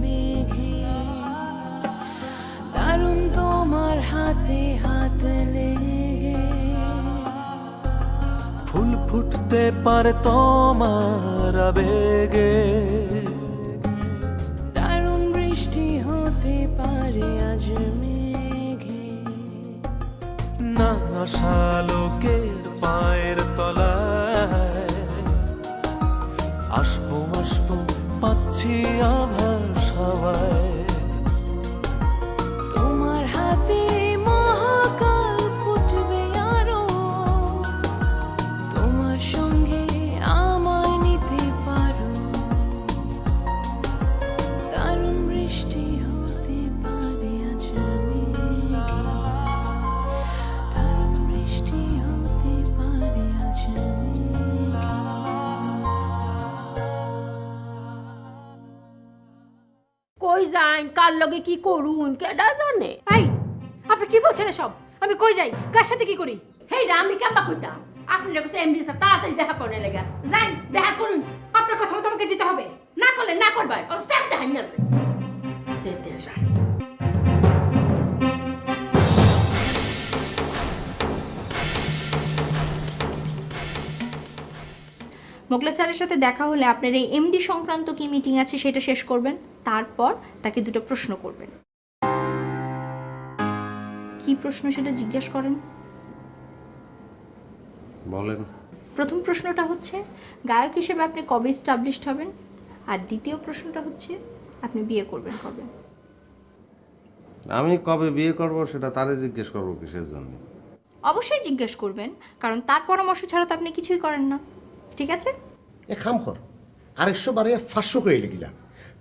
মেঘে দারুণ তোমার হাতে হাত লেগে ফুল ফুটতে পারে তোমার আবেগে দারুণ বৃষ্টি হতে পারে আজ মেঘে না আশা লোকের পায়ের তলায় আসবো আসবো পাচ্ছি আভাস হাওয়ায় তোমার হাতে মহাকাল ফুটবে আরো তোমার সঙ্গে আমায় নিতে পারো দারুণ বৃষ্টি হতে পারে আজ মেঘে দারুণ বৃষ্টি হতে পারে আজ মেঘে কই যাইন কার লগে কি করুন কেডা জানে? এই আপনি কি বলছেন এসব? আমি কই যাই, কার সাথে কি করি? হেই রামি কেমবা কইতাম আপনি লোক এমডি স্যার তাড়াতাড়ি দেখা করনে লেগে যাইন দেখা করুন। আপনার কথা মতো আমাকে যেতে হবে। না করলে না করবাই ও স্যার দেখাই না সেতে যাই। মোগলে স্যারের সাথে দেখা হলে আপনার এই এমডি সংক্রান্ত কি মিটিং আছে সেটা শেষ করবেন, তারপর তাকে দুটো প্রশ্ন করবেন। কি প্রশ্ন সেটা জিজ্ঞেস করেন। বলেন। প্রথম প্রশ্নটা হচ্ছে গায়ক হিসেবে আপনি কবে এস্টাবলিশড হবেন, আর দ্বিতীয় প্রশ্নটা হচ্ছে আপনি বিয়ে করবেন কবে। আমি কবে বিয়ে করব সেটা তারে জিজ্ঞেস করবো কিসের জন্য? অবশ্যই জিজ্ঞেস করবেন, কারণ তার পরামর্শ ছাড়া তো আপনি কিছুই করেন না। ঠিক আছে? এ খাম কর আরেকশো বারে 500 করে লেগিলা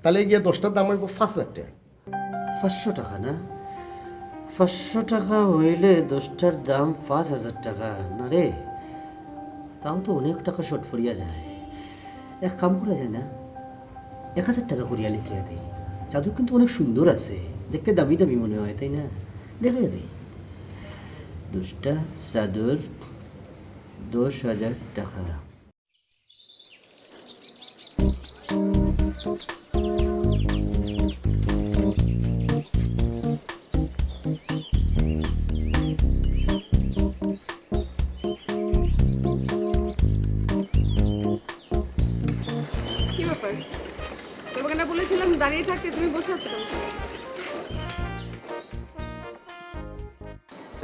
তাহলে গিয়ে 10টার দাম হইব 5000 টাকা। 500 টাকা না? 500 টাকা হইলে 10টার দাম 5000 টাকা না রে? তাও তো অনেক টাকা শর্ট ফুরিয়া যায়। এক কাম করা যায় না, 1000 টাকা করিয়া লিখিয়া দেই। চাদর কিন্তু অনেক সুন্দর আছে, দেখতে দামি দামি মনে হয়, তাই না? দেখা দেই 10টা চাদর 10,000 টাকা। কি ব্যাপার? তোমাকে না বলেছিলাম দাঁড়িয়ে থাকতে, তুমি বসে আছো কেন?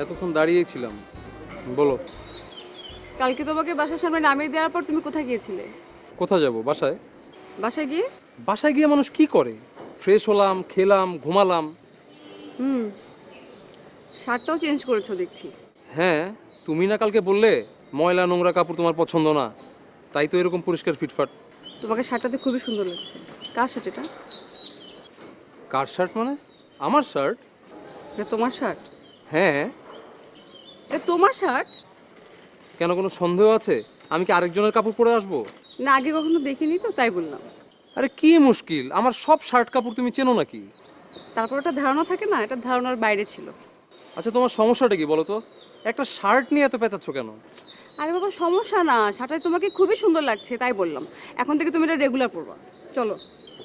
এতক্ষণ দাঁড়িয়েই ছিলাম, বলো। কালকে তোমাকে বাসার সামনে নামিয়ে দেওয়ার পর তুমি কোথায় গিয়েছিলে? কোথায় যাব? বাসায়। বাসায় গিয়ে? বাসায় গিয়ে মানুষ কি করে? ফ্রেশ হলাম, খেলাম, ঘুমালাম। শার্টটাও চেঞ্জ করেছো দেখছি। হ্যাঁ, তুমি না কালকে বললে ময়লা নোংরা কাপড় তোমার পছন্দ না, তাই তো এরকম পরিষ্কার ফিটফাট। তোমাকে শার্টটাতে খুবই সুন্দর লাগছে। কার শার্ট এটা? কার শার্ট মানে? আমার শার্ট। এটা তোমার শার্ট? হ্যাঁ। এটা তোমার শার্ট? কেন, কোনো সন্দেহ আছে আমি কি আরেকজনের কাপড় পরে আসবো? না, আগে কখনো দেখিনি তো তাই বললাম। আরে কি মুশকিল, আমার সব শার্ট কাপড় তুমি চেনো নাকি? তারপর একটা ধারণা থাকে না, এটা ধারণার বাইরে ছিল। আচ্ছা, তোমার সমস্যাটা কি বলো তো? একটা শার্ট নিয়ে এত পেঁচাচ্ছ কেন? আরে বাবা, সমস্যা না, শার্টটা তোমাকে খুবই সুন্দর লাগছে তাই বললাম। এখন থেকে তুমি এটা রেগুলার পরবা। চলো।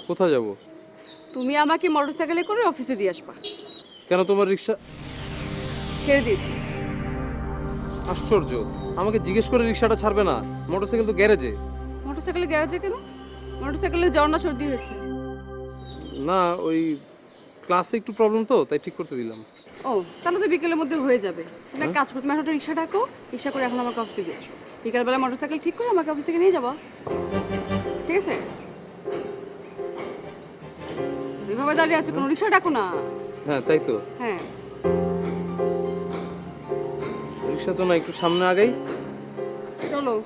কোথায় যাব? তুমি আমাকে মোটরসাইকেলে করে অফিসে দিয়ে আসবা। কেন, তোমার রিক্সা ছেড়ে দিয়েছি। আশ্চর্য, আমাকে জিজ্ঞেস করে রিক্সাটা ছাড়বে না? মোটরসাইকেল তো গ্যারেজে। মোটরসাইকেলে গ্যারেজে কেন? মোটরসাইকেলের ঝর্ণা সর্দি হয়েছে। না, ওই ক্লাসে একটু প্রবলেম তো, তাই ঠিক করতে দিলাম। ও, তাহলে তো বিকেলের মধ্যে হয়ে যাবে। তুমি এক কাজ করো, তুমি একটা রিক্সা ডাকো, রিক্সা করে এখন আমাকে অফিসে দিয়ে আসো। বিকালবেলা মোটরসাইকেল ঠিক করে আমাকে অফিস থেকে নিয়ে যাবো, ঠিক আছে? এভাবে দাঁড়িয়ে আছে, কোনো রিক্সা ডাকো না। হ্যাঁ, তাই তো। হ্যাঁ, রিক্সা তো না, একটু সামনে আগাই। চলো।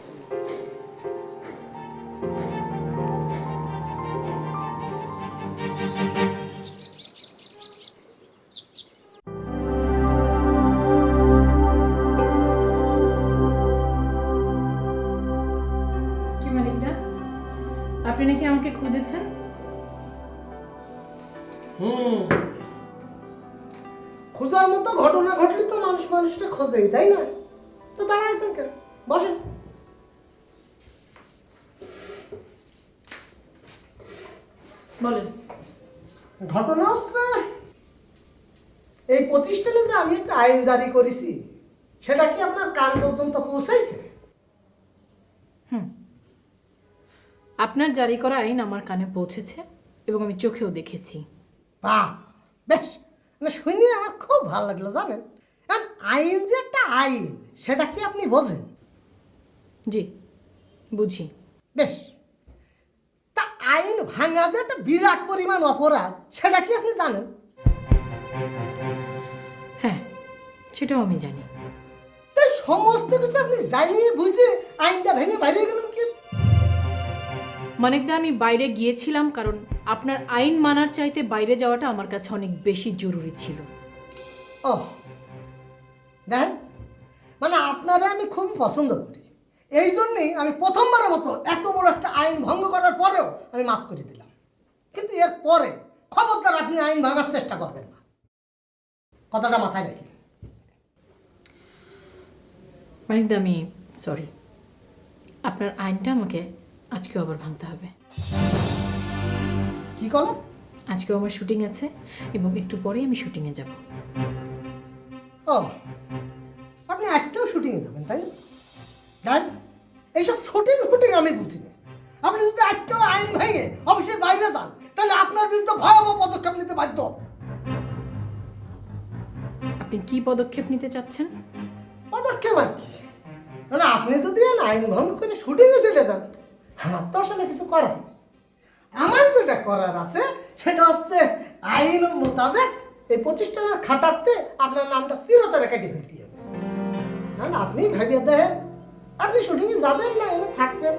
আপনি নাকি আমাকে খুঁজেছেন? খোঁজার মতো ঘটনা ঘটলে তো মানুষ মানুষকে খোঁজেই, তাই না? তো দাঁড়াইছেন কেন, বসেন। বলেন। ঘটনা হচ্ছে এই প্রতিষ্ঠানে যে আমি একটা আইন জারি করেছি সেটা কি আপনার কান পর্যন্ত পৌঁছাইছে? আপনার জারি করা আইন আমার কানে পৌঁছেছে এবং আমি চোখেও দেখেছি। বাহ, বেশ, মানে শুনে আমার খুব ভালো লাগলো জানেন। আর আইন যে একটা আইন সেটা কি আপনি বোঝেন? জি, বুঝি। বেশ, তা আইন ভাঙা যে একটা বিরাট পরিমাণ অপরাধ সেটা কি আপনি জানেন? হ্যাঁ, সেটাও আমি জানি। তাই সমস্ত কিছু আপনি জানিয়ে বুঝে আইনটা ভেঙে বাইরে গেলেন কি? মানিকদা, আমি বাইরে গিয়েছিলাম কারণ আপনার আইন মানার চাইতে বাইরে যাওয়াটা আমার কাছে অনেক বেশি জরুরি ছিল। ও দেখেন, মানে আপনারা আমি খুব পছন্দ করি, এই জন্যেই আমি প্রথমবারের মতো এত বড় একটা আইন ভঙ্গ করার পরেও আমি মাফ করে দিলাম। কিন্তু এর পরে খবরদার আপনি আইন ভাঙার চেষ্টা করবেন না, কথাটা মাথায় রাখি। মানিকদা, আমি সরি, আপনার আইনটা আমাকে আজকেও আবার ভাঙতে হবে। কি করলেন? আজকেও আমার শুটিং আছে এবং একটু পরেই আমি শুটিংয়ে যাব। ও, আপনি আজকেও শুটিংয়ে যাবেন তাই না? দেখ, এইসব শুটিং আমি বুঝি না। আপনি যদি আজকেও আইন ভেঙে অফিসের বাইরে যান তাহলে আপনার বিরুদ্ধে ভয়াবহ পদক্ষেপ নিতে বাধ্য হব। আপনি কি পদক্ষেপ নিতে চাচ্ছেন? পদক্ষেপ আর কি, মানে আপনি যদি আইন ভঙ্গ করে শুটিংয়ে চলে যান, আমার তো আসলে কিছু করার নেই। আমার যেটা করার আছে সেটা হচ্ছে আইন মোতাবেক এই প্রতিষ্ঠানের খাতাতে আপনার নামটা চিরতরে কেটে ফেলতে হবে। কারণ আপনি ভেবে দেখেন, আপনি শুটিংয়ে যাবেন না, এনে থাকবেন।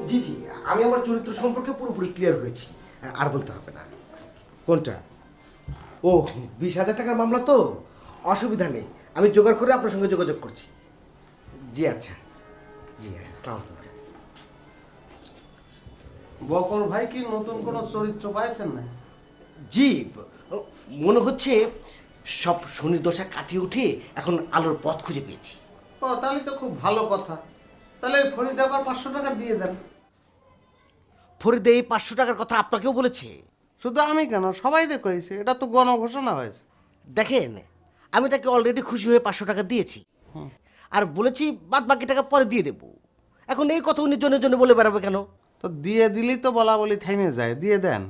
জি জি, আমি আমার চরিত্র সম্পর্কে পুরোপুরি ক্লিয়ার হয়েছি, আর বলতে হবে না। কোনটা? ও, 20,000 টাকার মামলা তো, অসুবিধা নেই, আমি জোগাড় করে আপনার সঙ্গে যোগাযোগ করছি। জি আচ্ছা, জি আসসালামু আলাইকুম। বকর ভাই কি নতুন কোনো চরিত্র পাইছেন না? জি, মনে হচ্ছে সব শনির দশা কাটিয়ে উঠে এখন আলোর পথ খুঁজে পেয়েছি। ও, তাহলে তো খুব ভালো কথা। তাহলে ফরিদ আবার 500 টাকা দিয়ে দেন। ফরিদে এই 500 টাকার কথা আপনাকেও বলেছে? শুধু আমি কেন, সবাই রে কইছে, এটা তো গণঘোষণা হয়েছে। দেখেন, আমি তাকে অলরেডি খুশি হয়ে 500 টাকা দিয়েছি, আর বলেছি বাদ বাকি টাকা পরে দিয়ে দেবো। এখন এই কথা উনি জনে জনে বলে বেড়াবে কেন? তো দিয়ে দিলেই তো বলা বলি থেমে যায়, দিয়ে দেন।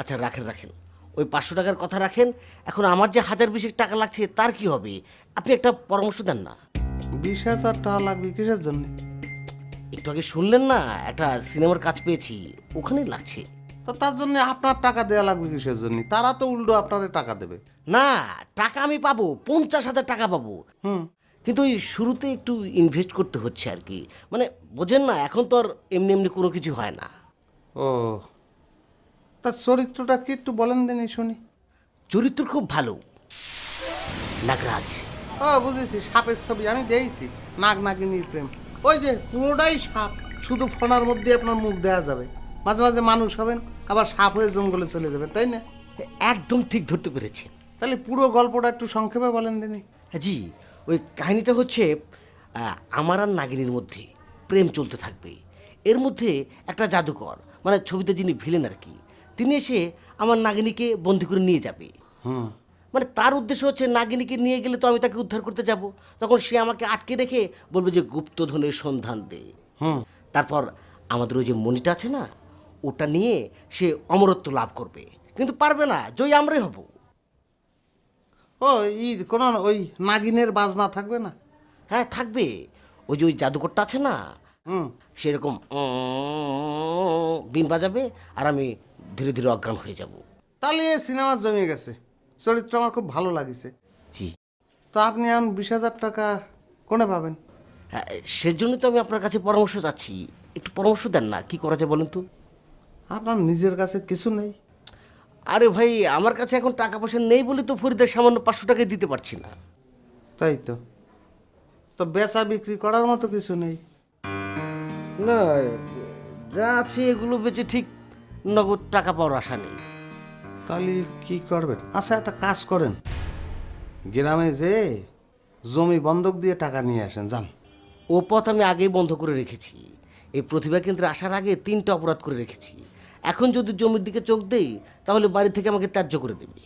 আচ্ছা রাখেন, ওই 500 টাকার কথা রাখেন। এখন আমার যে 1020 টাকা লাগছে তার কি হবে? আপনি একটা পরামর্শ দেন না। 20,000 টাকা লাগবে কিসের জন্য? একটু আগে শুনলেন না, একটা সিনেমার কাজ পেয়েছি, ওখানেই লাগছে। তো তার জন্য আপনার টাকা দেওয়া লাগবে কিসের জন্য? তারা তো উল্টো আপনারে টাকা দেবে। না, টাকা আমি পাবো, 50,000 টাকা পাবো। কিন্তু ওই শুরুতে একটু ইনভেস্ট করতে হচ্ছে আর কি, মানে বোঝেন না, এখন তো আর এমনি এমনি কোনো কিছু হয় না। ও, তার চরিত্রটা কি একটু বলেন দেন শুনি। চরিত্র খুব ভালো, নাগরাজ। ও বুঝেছি, সাপের ছবি আমি দেখছি, নাগ নাগিনীর প্রেম। ওই যে পুরোটাই সাপ, শুধু ফোনার মধ্যে আপনার মুখ দেওয়া যাবে, মাঝে মাঝে মানুষ হবেন, আবার সাপ হয়ে জঙ্গলে চলে যাবেন, তাই না? একদম ঠিক ধরতে পেরেছেন। তাহলে পুরো গল্পটা একটু সংক্ষেপে বলেন দিনি। জি, ওই কাহিনীটা হচ্ছে আমার আর নাগিনীর মধ্যে প্রেম চলতে থাকবে। এর মধ্যে একটা জাদুকর, মানে ছবিতে যিনি ভিলেন আর কি, তিনি এসে আমার নাগিনীকে বন্দি করে নিয়ে যাবে। মানে তার উদ্দেশ্য হচ্ছে নাগিনীকে নিয়ে গেলে তো আমি তাকে উদ্ধার করতে যাব, তখন সে আমাকে আটকে রেখে বলবে যে গুপ্তধনের সন্ধান দে। তারপর আমাদের ওই যে মণিটা আছে না, ওটা নিয়ে সে অমরত্ব লাভ করবে, কিন্তু পারবে না, জয়ী আমরাই হব। ও, কোন ওই নাগিনের বাজনা থাকবে না? হ্যাঁ থাকবে, ওই যে ওই জাদুকরটা আছে না, সেরকম বিন বাজাবে আর আমি ধীরে ধীরে অজ্ঞান হয়ে যাব। তাহলে সিনেমা জমে গেছে, চরিত্র আমার খুব ভালো লাগিছে। জি। তো আপনি এখন 20,000 টাকা কোনে পাবেন? হ্যাঁ, সেজন্য তো আমি আপনার কাছে পরামর্শ চাচ্ছি, একটু পরামর্শ দেন না, কি করা যায় বলেন তো? আপনার নিজের কাছে কিছু নেই? আরে ভাই, আমার কাছে এখন টাকা পয়সা নেই বলে তো ফরিদের সামান্য 500 টাকায় দিতে পারছি না। তাই তো, তো বেচা বিক্রি করার মতো কিছু নেই? না, যা আছে এগুলো বেচে ঠিক নগদ টাকা পাওয়ার আশা নেই। তাহলে কি করবেন? আচ্ছা একটা কাজ করেন, গ্রামে যে জমি বন্ধক দিয়ে টাকা নিয়ে আসেন, যান। ও পথ আমি আগেই বন্ধ করে রেখেছি। এই প্রতিভা কেন্দ্রে আসার আগে 3টা অপরাধ করে রেখেছি। এখন যদি জমির দিকে চোখ দেই তাহলে বাড়ি থেকে আমাকে ত্যায্য করে দেবে।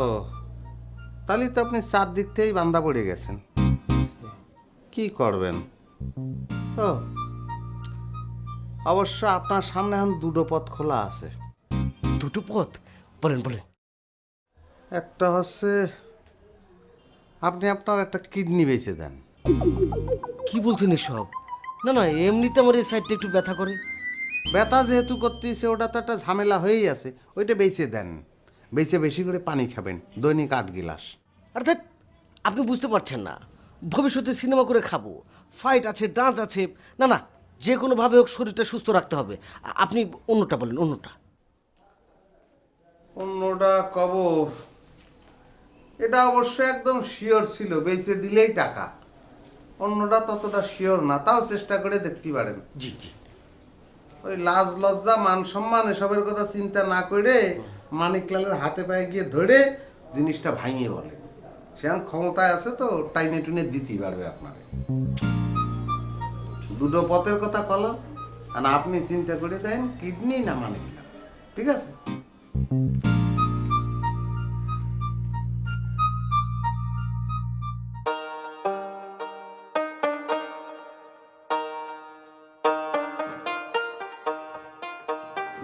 ও, তাহলে তো আপনি চারদিক থেকেই বান্ধা পড়ে গেছেন। কি করবেন? ও, অবশ্য আপনার সামনে এখন 2টো পথ খোলা আছে। 2টো পথ? বলেন বলেন। একটা হচ্ছে আপনি আপনার একটা কিডনি বেচে দেন। কি বলছেন এসব? না না, এমনিতে আমার এই সাইডটা একটু ব্যথা করে। ব্যথা যেহেতু করতেছে, ওটা তো একটা ঝামেলা হয়েই আছে, ওইটা বেচে দেন। বেচে বেশি করে পানি খাবেন, দৈনিক 8 গিলাস। অর্থাৎ আপনি বুঝতে পারছেন না, ভবিষ্যতে সিনেমা করে খাবো, ফাইট আছে, ডান্স আছে। না না, যে কোনোভাবে হোক শরীরটা সুস্থ রাখতে হবে। আপনি অন্যটা বলেন, অন্যটা। অন্যটা কবর, এটা অবশ্য একদম শিওর ছিল, বেচে দিলেই টাকা। অন্যটা ততটা শিওর না, তাও চেষ্টা করে দেখতে পারেন। জি জি। ওই লাজ লজ্জা মান সম্মান এসবের কথা চিন্তা না করে মানিকলালের হাতে পায়ে গিয়ে ধরে জিনিসটা ভাঙিয়ে বলে। সে ক্ষমতায় আছে তো, টাইনে টুনে দিতেই পারবে আপনাকে। 2টো পথের কথা কল, আর আপনি চিন্তা করে দেন কিডনি না মানিকলাল। ঠিক আছে?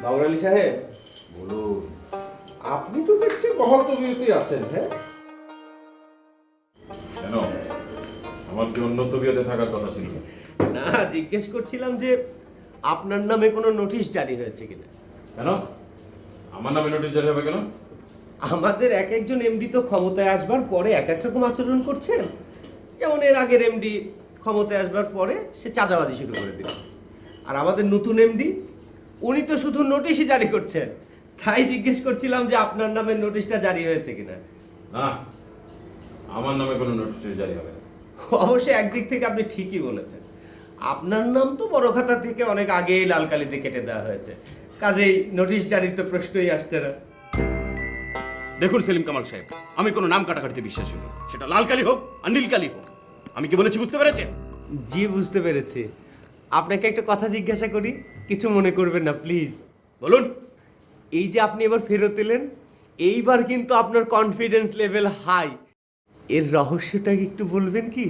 বাবুর আলী সাহেব বলুন। আপনি তো দেখছি বহল তবিয়তেই আছেন। হ্যাঁ, কেন? আমার কি অন্য তবিয়তে থাকার কথা ছিল? না, জিজ্ঞেস করছিলাম যে আপনার নামে কোনো নোটিশ জারি হয়েছে কিনা। কেন আমার নামে নোটিশ জারি হবে কেন? আমাদের এক একজন এমডি তো ক্ষমতায় আসবার পরে এক এক রকম আচরণ করছেন। যেমন এর আগের এমডি ক্ষমতায় আসবার পরে সে চাঁদাবাজি শুরু করে দিল, আর আমাদের নতুন এমডি উনি তো শুধু নোটিশই জারি করছেন। তাই জিজ্ঞেস করছিলাম যে আপনার নামে নোটিশটা জারি হয়েছে কিনা। না, আমার নামে কোনো নোটিশ জারি হবে না। অবশ্যই একদিক থেকে আপনি ঠিকই বলেছেন, আপনার নাম তো বড় খাতা থেকে অনেক আগেই লাল কালিতে কেটে দেওয়া হয়েছে, কাজেই নোটিশ জারির তো প্রশ্নই আসছে না। দেখুন সেলিম কামাল সাহেব, আমি কোনো নাম কাটাকাটিতে বিশ্বাসী নই, সেটা লাল কালি হোক আর নীল কালি হোক। আমি কি বলেছি বুঝতে পেরেছেন? জি বুঝতে পেরেছি। আপনাকে একটা কথা জিজ্ঞাসা করি, কিছু মনে করবেন না প্লিজ। বলুন। এই যে আপনি এবার ফেরত এলেন, এইবার কিন্তু আপনার কনফিডেন্স লেভেল হাই, এর রহস্যটা একটু বলবেন কি?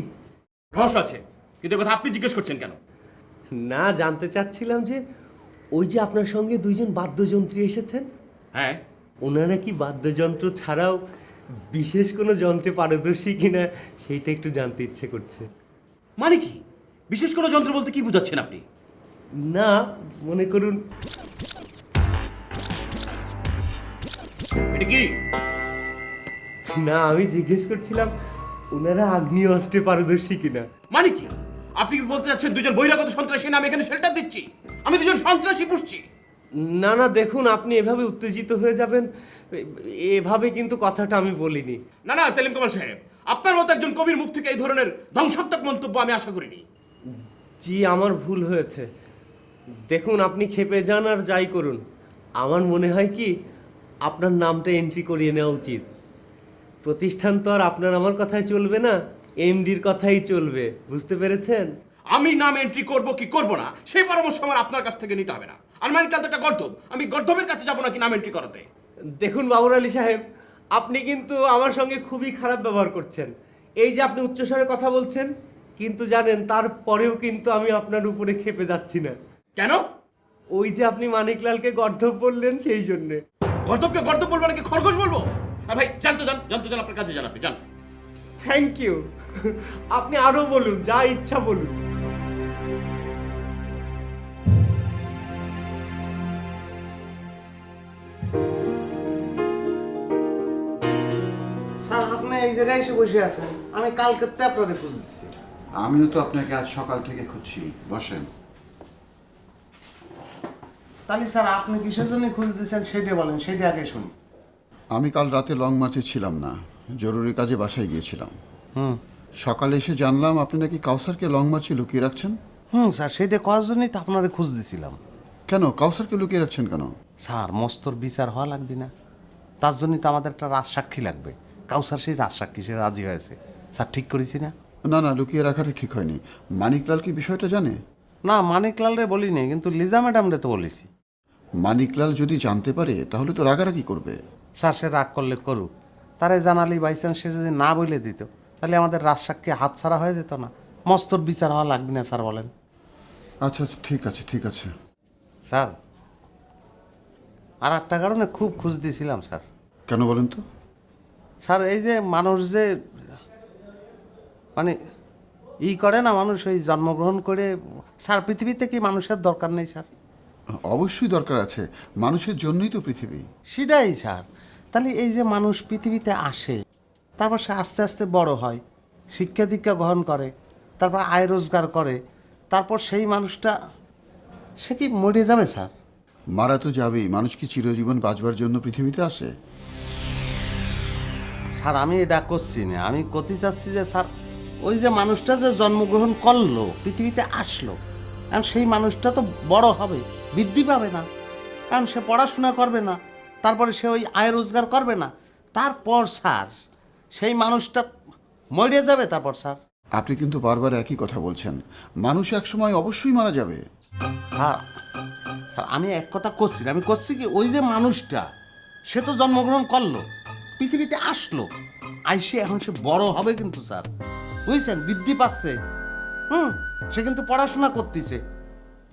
রহস্য আছে, কিন্তু কথা আপনি জিজ্ঞেস করছেন কেন? না, জানতে চাচ্ছিলাম যে ওই যে আপনার সঙ্গে 2জন বাদ্যযন্ত্রী এসেছেন, হ্যাঁ, ওনারা কি বাদ্যযন্ত্র ছাড়াও বিশেষ কোনো যন্ত্রে পারদর্শী কিনা সেইটা একটু জানতে ইচ্ছে করছে। মানে কি বিশেষ কোনো যন্ত্র বলতে কি বোঝাচ্ছেন আপনি? না, মনে করুন এটা কি? না, আমি জিজ্ঞেস করছিলাম ওনারা আগ্নেয় অস্ত্রে পারদর্শী কিনা। মানে কি আপনি কি বলতে চাচ্ছেন 2জন বহিরাগত সন্ত্রাসী নামে এখানে শেল্টার দিচ্ছি? আমি 2জন সন্ত্রাসী পুষছি? না না, দেখুন আপনি এভাবে উত্তেজিত হয়ে যাবেন, এভাবে কিন্তু কথাটা আমি বলিনি। না না সেলিম কামাল সাহেব, আপনার মতো একজন কবির মুখ থেকে এই ধরনের ধ্বংসাত্মক মন্তব্য আমি আশা করিনি। জি, আমার ভুল হয়েছে। দেখুন, আপনি খেপে যান আর যাই করুন, আমার মনে হয় কি আপনার নামটা এন্ট্রি করিয়ে নেওয়া উচিত। প্রতিষ্ঠান তো আর আপনার আমার কথাই চলবে না, এমডির কথাই চলবে, বুঝতে পেরেছেন? আমি নাম এন্ট্রি করব কি করব না সেই পরামর্শ আমার আপনার কাছ থেকে নিতে হবে না। আলমারিটা তো একটা গর্দভ, আমি গর্দভের কাছে যাব নাকি নাম এন্ট্রি করাতে? দেখুন বাবুর আলী সাহেব, আপনি কিন্তু আমার সঙ্গে খুবই খারাপ ব্যবহার করছেন। এই যে আপনি উচ্চস্বরে কথা বলছেন, কিন্তু জানেন তারপরেও কিন্তু আমি আপনার উপরে খেপে যাচ্ছি না। কেন? ওই যে আপনি মানিকলালকে গর্দভ বললেন সেই জন্যে। গর্দভকে গর্দভ বলবো নাকি খরগোশ বলবো? ভাই জানতো যান আপনার কাছে যান, আপনি যান। Thank you. আপনি আরো বলুন, যা ইচ্ছা বলুন। স্যার, আপনি এই জায়গায় এসে বসে আছেন, আমি কালকে আপনারে খুঁজছি। আমিও তো আপনাকে আজ সকাল থেকে খুঁজছি। বসেন। তাহলে স্যার আপনি কিসের জন্য খুঁজতেছেন সেটা বলেন, সেটা আগে শুনি। আমি কাল রাতে লং মার্চে ছিলাম না, জরুরি কাজে বাসায় গিয়েছিলাম। সকালে এসে জানলাম আপনি নাকি কাউসারকে লং মার্চে লুকিয়ে রাখছেন। স্যার, সেটা করার জন্যই তো আপনারে খুঁজতেছিলাম। কেন কাউসারকে লুকিয়ে রাখছেন কেন? স্যার মস্তর বিচার হওয়া লাগবে না, তার জন্যই তো আমাদের একটা রাজসাক্ষী লাগবে। কাউসার সেই রাজসাক্ষী, সে রাজি হয়েছে। স্যার ঠিক করেছি না? না না, লুকিয়ে রাখাটা ঠিক হয়নি। মানিকলাল কি বিষয়টা জানে? না, মানিকলাল রে বলিনি, কিন্তু লিজা ম্যাডাম রে তো বলেছি। মানিকলাল যদি জানতে পারে তাহলে তো রাগারাগি করবে। স্যার সে রাগ করলে করুক, তারে জানালি বাইচান্স সে যদি না বলে দিত তাহলে আমাদের রাজসাক্ষী হাতছাড়া হয়ে যেত না। মস্তর বিচার হওয়া লাগবে না স্যার, বলেন? আচ্ছা ঠিক আছে ঠিক আছে। স্যার আর একটা কারণে খুব খুঁজ দিয়েছিলাম স্যার। কেন বলেন তো? স্যার এই যে মানুষ যে মানে করে না, মানুষ ওই জন্মগ্রহণ করে, স্যার পৃথিবীতে কি মানুষের দরকার নেই স্যার? অবশ্যই দরকার আছে, মানুষের জন্যই তো পৃথিবী। সেটাই স্যার। তাহলে এই যে মানুষ পৃথিবীতে আসে, তারপর সে আস্তে আস্তে বড় হয়, শিক্ষা দীক্ষা গ্রহণ করে, তারপর আয় রোজগার করে, তারপর সেই মানুষটা সে কি মরে যাবে স্যার? মারা তো যাবেই, মানুষ কি চিরজীবন বাঁচবার জন্য পৃথিবীতে আসে? স্যার আমি এটা করছি না, আমি করতে চাচ্ছি যে স্যার ওই যে মানুষটা যে জন্মগ্রহণ করলো, পৃথিবীতে আসলো, কারণ সেই মানুষটা তো বড় হবে, বৃদ্ধি পাবে না, কারণ সে পড়াশোনা করবে না, তারপরে সে ওই আয় রোজগার করবে না, তারপর স্যার সেই মানুষটা মরে যাবে। তারপর স্যার আপনি কিন্তু বারবার একই কথা বলছেন, মানুষ একসময় অবশ্যই মারা যাবে। হ্যাঁ স্যার আমি এক কথা করছি না, আমি করছি কি ওই যে মানুষটা সে তো জন্মগ্রহণ করলো, পৃথিবীতে আসলো, আইসে এখন সে বড় হবে কিন্তু স্যার, বুঝছেন, বৃদ্ধি পাচ্ছে, সে কিন্তু পড়াশোনা করতেছে,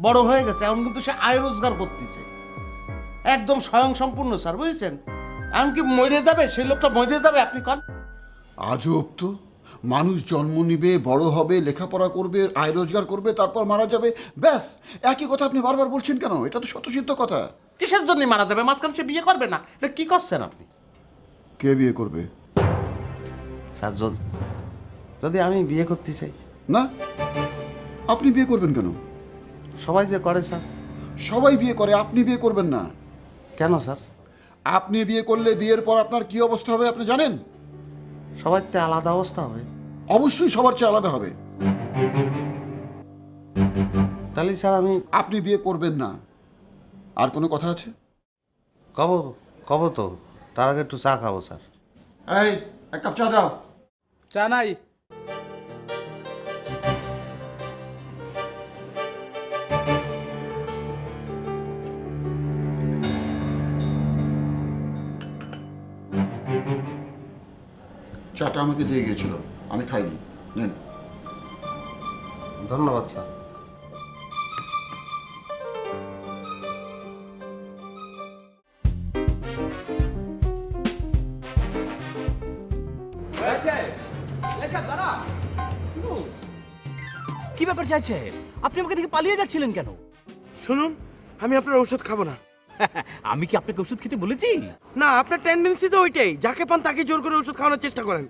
বড় হয়ে গেছে, এখন কিন্তু সে আয় রোজগার করতেছে, একদম স্বয়ং সম্পূর্ণ স্যার, বুঝছেন। এখন কি মরে যাবে সেই লোকটা, মরে যাবে? আপনি কন। আজব তো, মানুষ জন্ম নিবে, বড় হবে, লেখাপড়া করবে, আয় রোজগার করবে, তারপর মারা যাবে, ব্যাস। একই কথা আপনি বারবার বলছেন কেন? এটা তো স্বতঃসিদ্ধ কথা। কিসের জন্য মারা যাবে? মাঝখানে সে বিয়ে করবে না, এটা কি করছেন আপনি? কে বিয়ে করবে? স্যার যদি আমি বিয়ে করতে চাই। না, আপনি বিয়ে করবেন কেন? সবাই যে করে স্যার। সবাই বিয়ে করে, আপনি বিয়ে করবেন না কেন স্যার? আপনি বিয়ে করলে বিয়ের পর আপনার কি অবস্থা হবে আপনি জানেন? সবার তো আলাদা অবস্থা হবে। অবশ্যই সবার চেয়ে আলাদা হবে। তাহলে স্যার আপনি বিয়ে করবেন না। আর কোনো কথা আছে? কব তো, তার আগে একটু চা খাবো স্যার। এই এক কাপ চা দাও। চা নাই। চাটা আমাকে দিয়ে গিয়েছিল, আমি খাইনি, নেন। ধন্যবাদ স্যার। কি ব্যাপার চাইছে? আপনি আমাকে থেকে পালিয়ে যাচ্ছিলেন কেন? শুনুন, আমি আপনার ওষুধ খাবো না। আমি কি আপনাকে ওষুধ খেতে বলেছি? না, আপনার টেন্ডেন্সি তো ওইটাই, যাকে পান তাকে জোর করে ওষুধ খাওয়ানোর চেষ্টা করেন।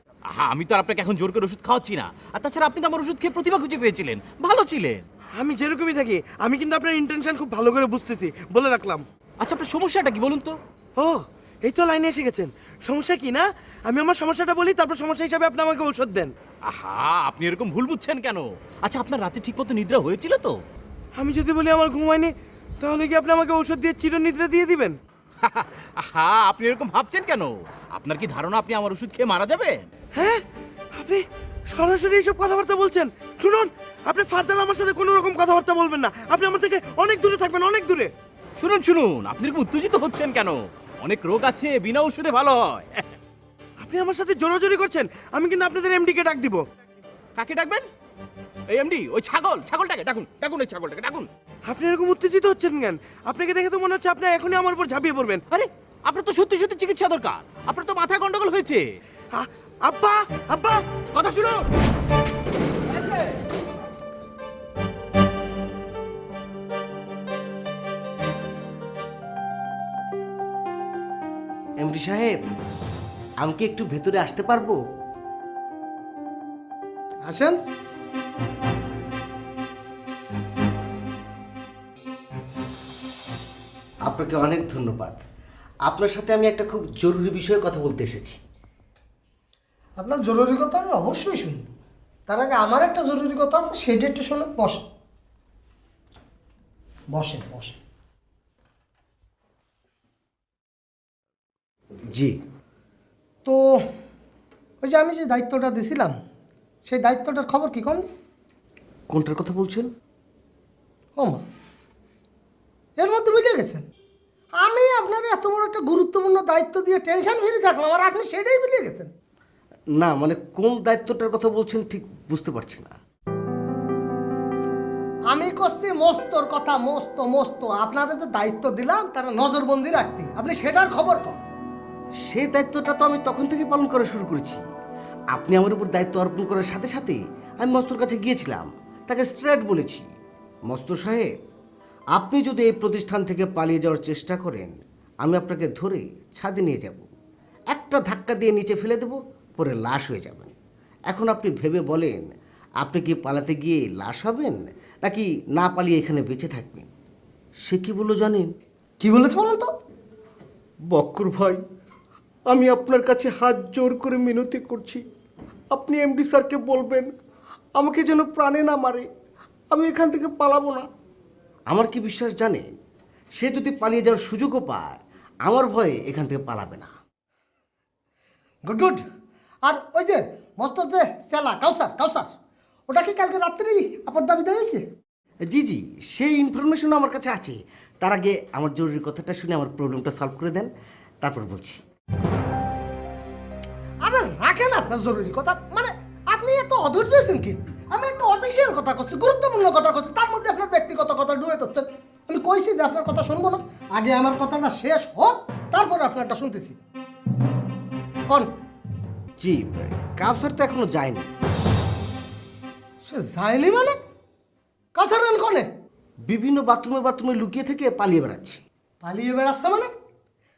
আমি তো আর আপনাকে এখন জোর করে ওষুধ খাওয়াচ্ছি না। আর তাছাড়া আপনি তো আমার ওষুধ খেয়ে প্রতিভা খুঁজে পেয়েছিলেন, ভালো ছিলেন। আমি যেরকমই থাকি, আমি কিন্তু আপনার ইন্টেনশন খুব ভালো করে বুঝতেছি, বলে রাখলাম। আচ্ছা আপনার সমস্যাটা কি বলুন তো? ও, এই তো লাইনে এসে গেছেন। সমস্যা কি না? আমি আমার সমস্যাটা বলি, তারপর সমস্যা হিসাবে আপনি আমাকে ওষুধ দেন। আহা, আপনি এরকম ভুল বুঝছেন কেন? আচ্ছা আপনার রাতে ঠিকমতো নিদ্রা হয়েছিল তো? আমি যদি বলি আমার ঘুম হয়নি, তাহলে কি আপনি আমাকে ওষুধ দিয়ে চিরনিদ্রা দিয়ে দিবেন? আহা, আপনি এরকম ভাবছেন কেন? আপনার কি ধারণা আপনি আমার ওষুধ খেয়ে মারা যাবেন? হ্যাঁ, আপনি সরাসরি এইসব কথাবার্তা বলছেন। শুনুন, আপনি ফার্দার আমার সাথে কোনো রকম কথাবার্তা বলবেন না। আপনি আমার থেকে অনেক দূরে থাকবেন, অনেক দূরে। শুনুন, আপনি এরকম উত্তেজিত হচ্ছেন কেন? অনেক রোগ আছে বিনা ওষুধে ভালো হয়। আপনি আমার সাথে জোরাজোরি করছেন। আমি কিন্তু আপনাদের এমডি কে ডাক দিব। কাকে ডাকবেন? এই এমডি, ওই ছাগলটাকে ডাকুন ওই ছাগলটাকে ডাকুন। আপনি এরকম উত্তেজিত হচ্ছেন কেন? আপনাকে দেখে তো মনে হচ্ছে আপনি এখনই আমার উপর ঝাঁপিয়ে পড়বেন। আরে আপনার তো সত্যি চিকিৎসা দরকার, আপনার তো মাথায় গন্ডগোল হয়েছে। আব্বা, আব্বা, কথা শুনুন। এমডি সাহেব, আমি কি একটু ভেতরে আসতে পারবো? আসেন। আপনাকে অনেক ধন্যবাদ। আপনার সাথে আমি একটা খুব জরুরি বিষয়ে কথা বলতে এসেছি। আপনার জরুরি কথা আমি অবশ্যই শুনব। তার আগে আমার একটা জরুরি কথা আছে, সেটা একটু শুনে বসেন। জি। তো ওই যে আমি যে দায়িত্বটা দিছিলাম সেই দায়িত্বটার খবর কি কোন? কোনটার কথা বলছেন? ও মা, এর মধ্যে বুঝে গেছেন আমি আপনার এত বড় একটা গুরুত্বপূর্ণ দায়িত্ব দিয়ে টেনশন ফ্রি থাকলাম আর আপনি সেটাই বুঝে গেছেন। না মানে কোন দায়িত্বটার কথা বলছেন ঠিক বুঝতে পারছি না। আমি করছি মস্তর কথা, মস্ত আপনারা যে দায়িত্ব দিলাম তারা নজরবন্দি রাখতে, আপনি সেটার খবর কম। সেই দায়িত্বটা তো আমি তখন থেকে পালন করা শুরু করেছি। আপনি আমার উপর দায়িত্ব অর্পণ করার সাথে সাথে আমি মস্তর কাছে গিয়েছিলাম, তাকে স্ট্রেট বলেছি, মস্তর সাহেব আপনি যদি এই প্রতিষ্ঠান থেকে পালিয়ে যাওয়ার চেষ্টা করেন আমি আপনাকে ধরে ছাদে নিয়ে যাব, একটা ধাক্কা দিয়ে নিচে ফেলে দেব, পরে লাশ হয়ে যাবেন। এখন আপনি ভেবে বলেন আপনি কি পালাতে গিয়ে লাশ হবেন নাকি না পালিয়ে এখানে বেঁচে থাকবেন? সে কি বললো জানেন? কি বলেছে বলেন তো? বক্কর ভাই, আমি আপনার কাছে হাত জোর করে মিনতি করছি, আপনি এমডি স্যারকে বলবেন আমাকে যেন প্রাণে না মারে, আমি এখান থেকে পালাবো না। আমার কি বিশ্বাস জানেন, সে যদি পালিয়ে যাওয়ার সুযোগও পায় আমার ভয়ে এখান থেকে পালাবে না। Good good. আর ওই যে মস্ত যে চেলা কাউসার ওটা কি কালকে রাত্রি আপনার দাবিতে হয়েছে? জি জি, সেই ইনফরমেশন আমার কাছে আছে। তার আগে আমার জরুরি কথাটা শুনে আমার প্রবলেমটা সলভ করে দেন, তারপর বলছি। আরে রাখেন আপনার জরুরি কথা, মানে আপনি এত অধৈর্য হয়েছেন কি? আমি একটা অফিসিয়াল কথা করছি, গুরুত্বপূর্ণ কথা করছি, তার মধ্যে আপনার ব্যক্তিগত কথা ডুয়ে যাচ্ছেন। আমি কইছি যে আপনার কথা শুনবো না, আগে আমার কথাটা শেষ হোক তারপর আপনারটা শুনতেছি। কোন? জি, কাউসার তো এখনো যায়নি। সে যায়নি মানে? কাছারেন কোনে? বিভিন্ন বাথরুমে লুকিয়ে থেকে পালিয়ে বেড়াচ্ছে। পালিয়ে বেড়াচ্ছে মানে?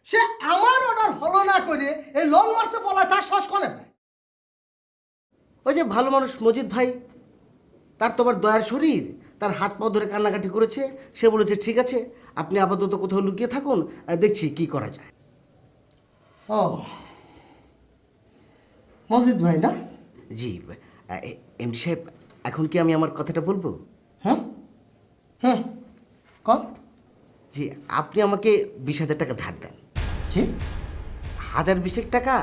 সে আমার অর্ডার ফলো না করে এই লং মার্চে পলায়, তার শ্বাস কোনে পায়? ওই যে ভালো মানুষ মজিদ ভাই, তার তো আবার দয়ার শরীর, তার হাত পা ধরে কান্নাকাটি করেছে। সে বলেছে ঠিক আছে আপনি আপাতত কোথাও লুকিয়ে থাকুন, দেখছি কি করা যায়। ও মজিদ ভাই না? জি এমডি সাহেব, এখন কি আমি আমার কথাটা বলবো? হ্যাঁ হ্যাঁ কন। জি, আপনি আমাকে 20,000 টাকা ধার দেন। কি? 1020 টাকা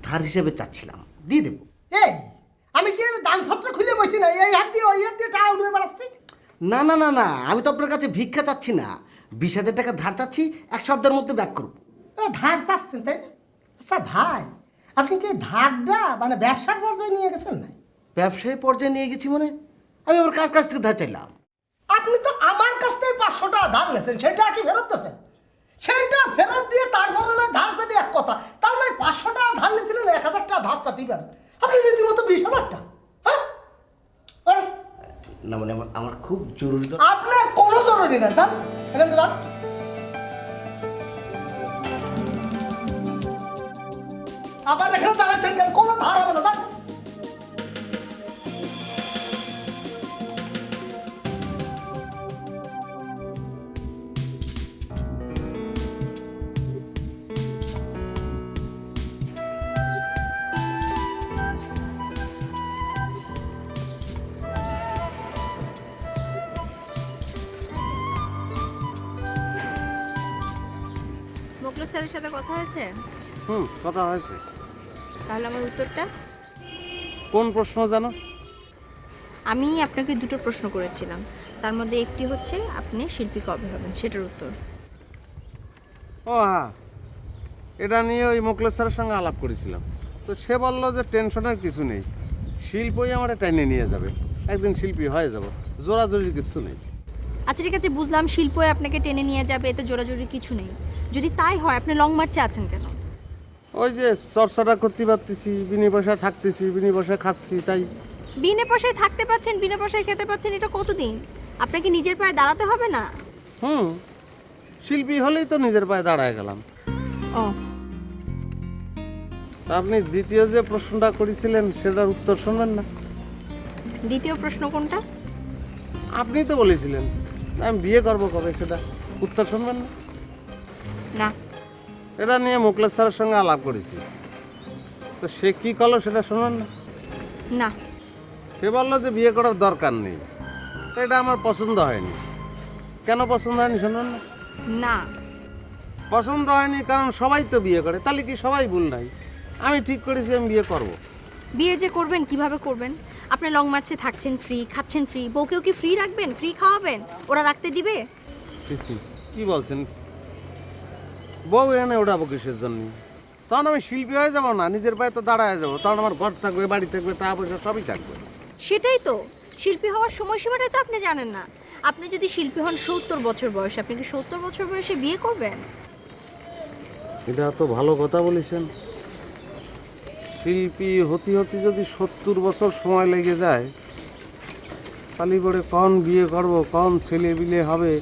ধার হিসেবে চাচ্ছিলাম, দিয়ে দেবো। এই আমি কি দান ছত্র খুলে বসি না, এই হাত দিয়ে ওই হাত দিয়ে টাকা উঠে বেড়াচ্ছি? না না না না, আমি তো আপনার কাছে ভিক্ষা চাচ্ছি না, 20,000 টাকা ধার চাচ্ছি, 1 সপ্তাহের মধ্যে ব্যাক করবো। ধার চাচ্ছেন তাই না? আচ্ছা ভাই, আপনি কি ধারটা মানে ব্যবসার পর্যায়ে নিয়ে গেছেন না? ব্যবসায়ী পর্যায়ে নিয়ে গেছি মানে? আমি আমার কাছ থেকে ধার চাইলাম। আপনি তো আমার কাছ থেকে 500 টাকা ধার নিয়েছেন, সেটা কি ফেরত দিয়েছেন? সেটা ফেরত দিয়ে তারপরে নয় ধার চাইলে এক কথা, তাও নয় 500 টাকা ধার নিয়েছিলেন, 1000 টাকা ধার চাইতেই পারেন। আপনি রীতিমতো 20,000 টাকা। হ্যাঁ না মানে আমার খুব জরুরি। আপনার কোনো জরুরি না, যান এখান থেকে যান। আবার এখানে দাঁড়ায় থাকবেন, কোনো ধার হবে না, যান। মোকলেস স্যারের সাথে কথা হয়েছে? কথা হয়েছে। তাহলে আমার উত্তরটা? কোন প্রশ্ন জানো? আমি আপনাকে দুটো প্রশ্ন করেছিলাম, তার মধ্যে একটি হচ্ছে আপনি শিল্পী কবে হবেন, সেটার উত্তর। ও হ্যাঁ, এটা নিয়ে ওই মোকলেস স্যারের সঙ্গে আলাপ করেছিলাম, তো সে বললো যে টেনশনের কিছু নেই, শিল্পই আমার টাইনে নিয়ে যাবে, একদিন শিল্পী হয়ে যাব, জোরাজোরির কিছু নেই। আচ্ছা ঠিক আছে, বুঝলাম শিল্পই আপনাকে টেনে নিয়ে যাবে, এতে জোরাজোরি কিছু নেই। যদি তাই হয় আপনি লং মার্চে আছেন কেন? ওই যে চর্চাটা করতে পারতেছি, বিনি পয়সায় থাকতেছি, বিনি পয়সায় খাচ্ছি, তাই। বিনা পয়সায় থাকতে পাচ্ছেন, বিনা পয়সায় খেতে পাচ্ছেন, এটা কতদিন? আপনাকে নিজের পায়ে দাঁড়াতে হবে না? শিল্পী হলেই তো নিজের পায়ে দাঁড়ায় গেলাম। ও, তা আপনি দ্বিতীয় যে প্রশ্নটা করেছিলেন সেটার উত্তর শুনবেন না? দ্বিতীয় প্রশ্ন কোনটা? আপনি তো বলেছিলেন আমি বিয়ে করবো কবে, সেটা উত্তর শুনবেন না? না। এটা নিয়ে মোকলেস স্যারের সঙ্গে আলাপ করেছি, তো সে কি করলো সেটা শুনবেন না? না। সে বললো যে বিয়ে করার দরকার নেই, তো এটা আমার পছন্দ হয়নি। কেন পছন্দ হয়নি শুনবেন না? না। পছন্দ হয়নি কারণ সবাই তো বিয়ে করে, তাহলে কি সবাই ভুল নাই? আমি ঠিক করেছি আমি বিয়ে করব। বিয়ে যে করবেন কিভাবে করবেন? আপনি লং মার্চে থাকছেন ফ্রি, খাচ্ছেন ফ্রি, বউকেও কি ফ্রি রাখবেন, ফ্রি খাওয়াবেন? ওরা রাখতে দিবে? কি বলছেন? বউ এনে ওঠাবো কিসের জন্য? তখন আমি শিল্পী হয়ে যাবো না, নিজের পায়ে তো দাঁড়ায় যাবো, তখন আমার ঘর থাকবে, বাড়ি থাকবে, টাকা পয়সা সবই থাকবে। সেটাই তো, শিল্পী হওয়ার সময়সীমাটাই তো আপনি জানেন না। আপনি যদি শিল্পী হন 70 বছর বয়সে, আপনি কি 70 বছর বয়সে বিয়ে করবেন? এটা তো ভালো কথা বলেছেন। শিল্পী হতে হতে যদি 70 বছর সময় লেগে যায়, তাহলে পরে কখন বিয়ে করব, কখন ছেলে বিলে হবে,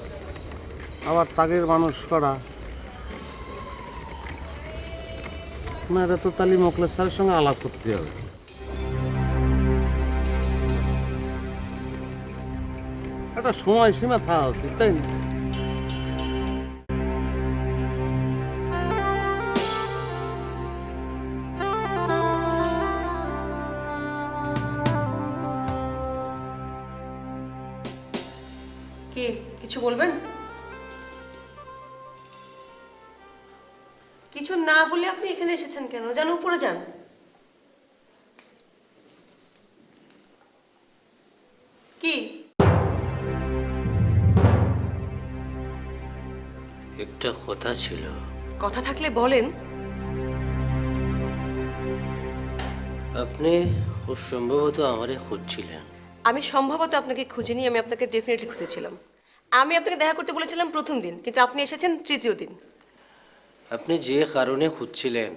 আবার তাগের মানুষ করা। না, এটা তো তালি মোকলেশ স্যারের সঙ্গে আলাপ করতে হবে। একটা সময় সীমা থাকা উচিত, তাই না? কি কিছু বলবেন? কিছু না বলে আপনি এখানে এসেছেন কেন? যান উপরে যান। কি একটা কথা ছিল। কথা থাকলে বলেন। আপনি খুব সম্ভবত আমারে খুঁজছিলেন। আমি সম্ভবত আপনাকে খুঁজিনি, আমি আপনাকে ডেফিনেটলি খুঁজেছিলাম। আমি আপনাকে দেখা করতে বলেছিলাম প্রথম দিন, কিন্তু আপনি এসেছেন তৃতীয় দিন। আপনি যে কারণে খুঁজছিলেন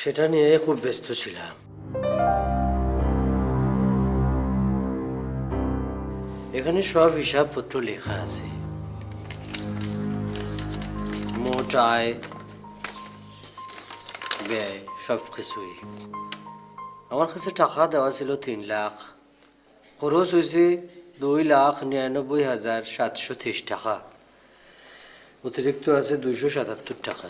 সেটা নিয়ে খুব ব্যস্ত ছিলাম। এখানে সব হিসাবপত্র লেখা আছে, মোট আয় ব্যয় সব কিছুই। আমার কাছে টাকা দেওয়া ছিল 3 লাখ, খরচ হয়েছে 2,99,730 টাকা, অতিরিক্ত আছে 277 টাকা।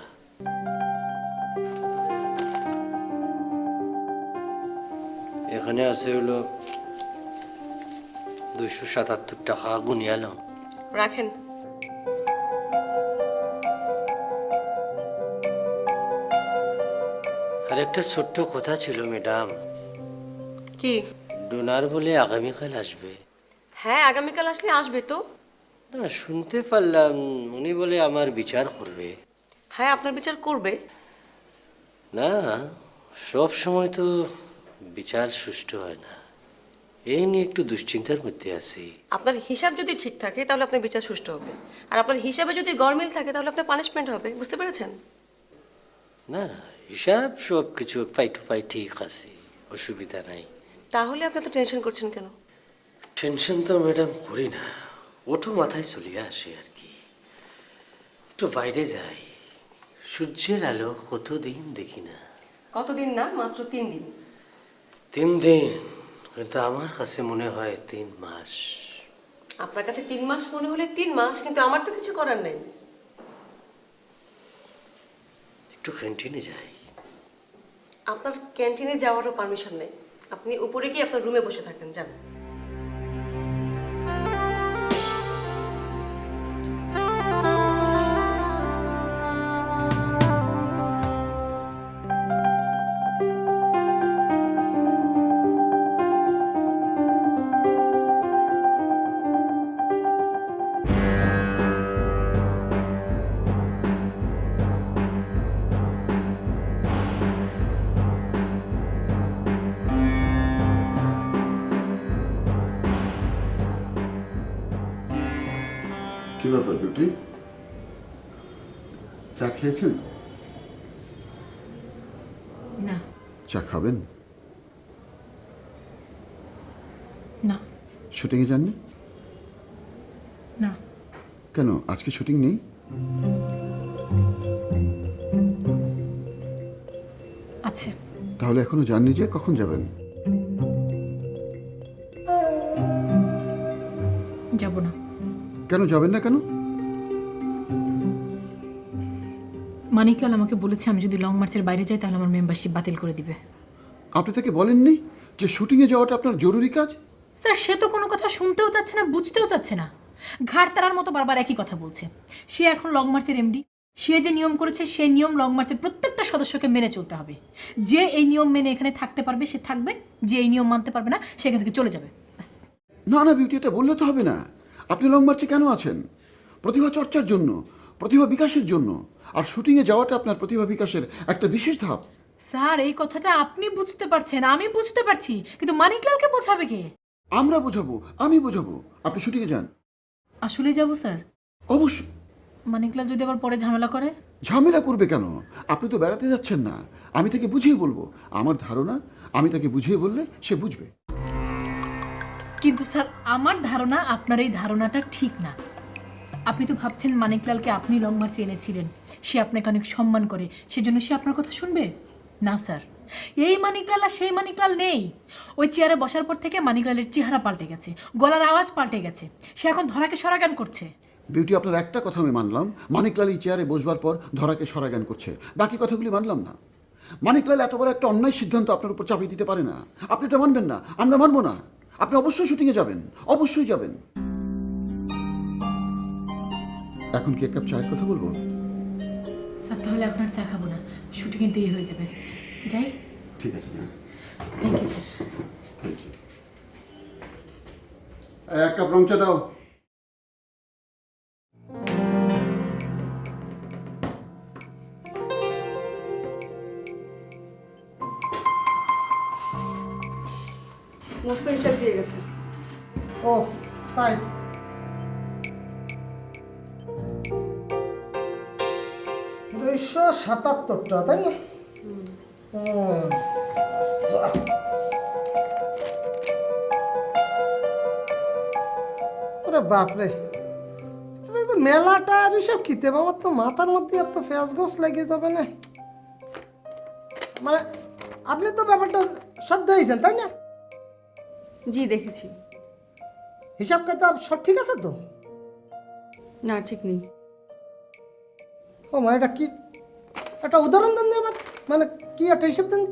এখানে আছে হলো 277 টাকা, গুনিয়ালাম। রাখেন। আর একটা ছোট্ট কথা ছিল ম্যাডাম। কি? ডোনার বলে আগামীকাল আসবে। হ্যাঁ, আগামীকাল আসলে আসবে তো। না, শুনতে পারলাম উনি বলে আমার বিচার করবে। হ্যাঁ, আপনার বিচার করবে। না, সব সময় তো বিচার সুষ্ঠু হয় না, এই নিয়ে একটু দুশ্চিন্তার মধ্যে আছি। আপনার হিসাব যদি ঠিক থাকে তাহলে আপনার বিচার সুষ্ঠু হবে, আর আপনার হিসাবে যদি গরমিল থাকে তাহলে আপনার পানিশমেন্ট হবে। বুঝতে পেরেছেন? না না, হিসাব সব কিছু ফাই টু ফাই ঠিক আছে, অসুবিধা নাই। তাহলে আপনি তো টেনশন করছেন কেন? টেনশন তো ম্যাডাম করি না, ওঠো মাথায় চলিয়ে আসে আর কি। একটু বাইরে যাই, সূর্যের আলো কতদিন দেখি না। কতদিন না, মাত্র 3 দিন। 3 দিন, কিন্তু আমার কাছে মনে হয় 3 মাস। আপনার কাছে 3 মাস মনে হলে 3 মাস, কিন্তু আমার তো কিছু করার নেই। একটু ক্যান্টিনে যাই। আপনার ক্যান্টিনে যাওয়ারও পারমিশন নেই। আপনি উপরে গিয়ে আপনার রুমে বসে থাকেন, যান। কি ব্যাপার বিউটি, চা খেয়েছেন? না। চা খাবেন? না। শুটিংয়ে যাননি? না। কেন, আজকে শুটিং নেই? আছে। তাহলে এখনো যাননি যে, কখন যাবেন? যাব না। কেন যাবেন না কেন? মানিকলাল আমাকে বলেছে আমি যদি লং মার্চের বাইরে যাই তাহলে আমার মেম্বারশিপ বাতিল করে দিবে। আপনি তাকে বলেননি যে শুটিংয়ে যাওয়াটা আপনার জরুরি কাজ? স্যার, সে তো কোনো কথা শুনতেও চাচ্ছে না, বুঝতেও চাচ্ছে না। ঘাট তারার মতো বারবার একই কথা বলছে। সে এখন লং মার্চের এমডি, সে যে নিয়ম করেছে সেই নিয়ম লং মার্চের প্রত্যেকটা সদস্যকে মেনে চলতে হবে। যে এই নিয়ম মেনে এখানে থাকতে পারবে সে থাকবে, যে এই নিয়ম মানতে পারবে না সেখান থেকে চলে যাবে। না না বিউটি, এটা বললে তো হবে না। আপনি লং মার্চে কেন আছেন? প্রতিভা চর্চার জন্য, প্রতিভা বিকাশের জন্য। আর শুটিংয়ে যাওয়াটা আপনার প্রতিভা বিকাশের একটা বিশেষ ধাপ। স্যার এই কথাটা আপনি বুঝতে পারছেন, আমি বুঝতে পারছি, কিন্তু মানিকলালকে বোঝাবে কে? আমরা বোঝাবো, আমি বোঝাবো। আপনি শুটিংয়ে যান। আসলে যাবো স্যার? অবশ্যই। মানিকলাল যদি আবার পরে ঝামেলা করে? ঝামেলা করবে কেন? আপনি তো বেড়াতে যাচ্ছেন না। আমি তাকে বুঝিয়ে বলবো। আমার ধারণা আমি তাকে বুঝিয়ে বললে সে বুঝবে। কিন্তু স্যার আমার ধারণা আপনার এই ধারণাটা ঠিক না। আপনি তো ভাবছেন মানিকলালকে আপনি লং মার্চে এনেছিলেন, সে আপনাকে অনেক সম্মান করে, সেজন্য সে আপনার কথা শুনবে না। স্যার এই মানিকলাল আর সেই মানিকলাল নেই। ওই চেয়ারে বসার পর থেকে মানিকলালের চেহারা পাল্টে গেছে, গলার আওয়াজ পাল্টে গেছে, সে এখন ধরাকে সরাগান করছে। বিউটি, আপনার একটা কথা আমি মানলাম, মানিকলাল এই চেয়ারে বসবার পর ধরাকে সরাগান করছে। বাকি কথাগুলি মানলাম না। মানিকলাল এত বড় একটা অন্যায় সিদ্ধান্ত আপনার উপর চাপিয়ে দিতে পারে না। আপনি এটা মানবেন না, আমরা মানবো না। আপনি অবশ্যই শুটিংয়ে যাবেন, অবশ্যই যাবেন। এখন কি এক কাপ চায়ের কথা বলবো? স্যার তাহলে আপনার চা খাবো না, শুটিংয়ের দেরি হয়ে যাবে। যাই? ঠিক আছে, যান। Thank you sir. এক কাপ রং চা দাও। মস্ত হিসাব দিয়ে গেছে। ও তাই? 277টা, তাই না? আচ্ছা। ওরে বাপরে, মেলাটার হিসাব কিতে বাবা, তো মাথার মধ্যে এত ফ্যাস গোস লেগে যাবে না। মানে আপনি তো ব্যাপারটা সব দেখেছেন তাই না? জি দেখেছি। হিসাব কিতাব সব ঠিক আছে তো? না ঠিক নেই। ও মা, এটা কি একটা উদাহরণ দেন এবার, মানে কি একটা হিসাব দেন।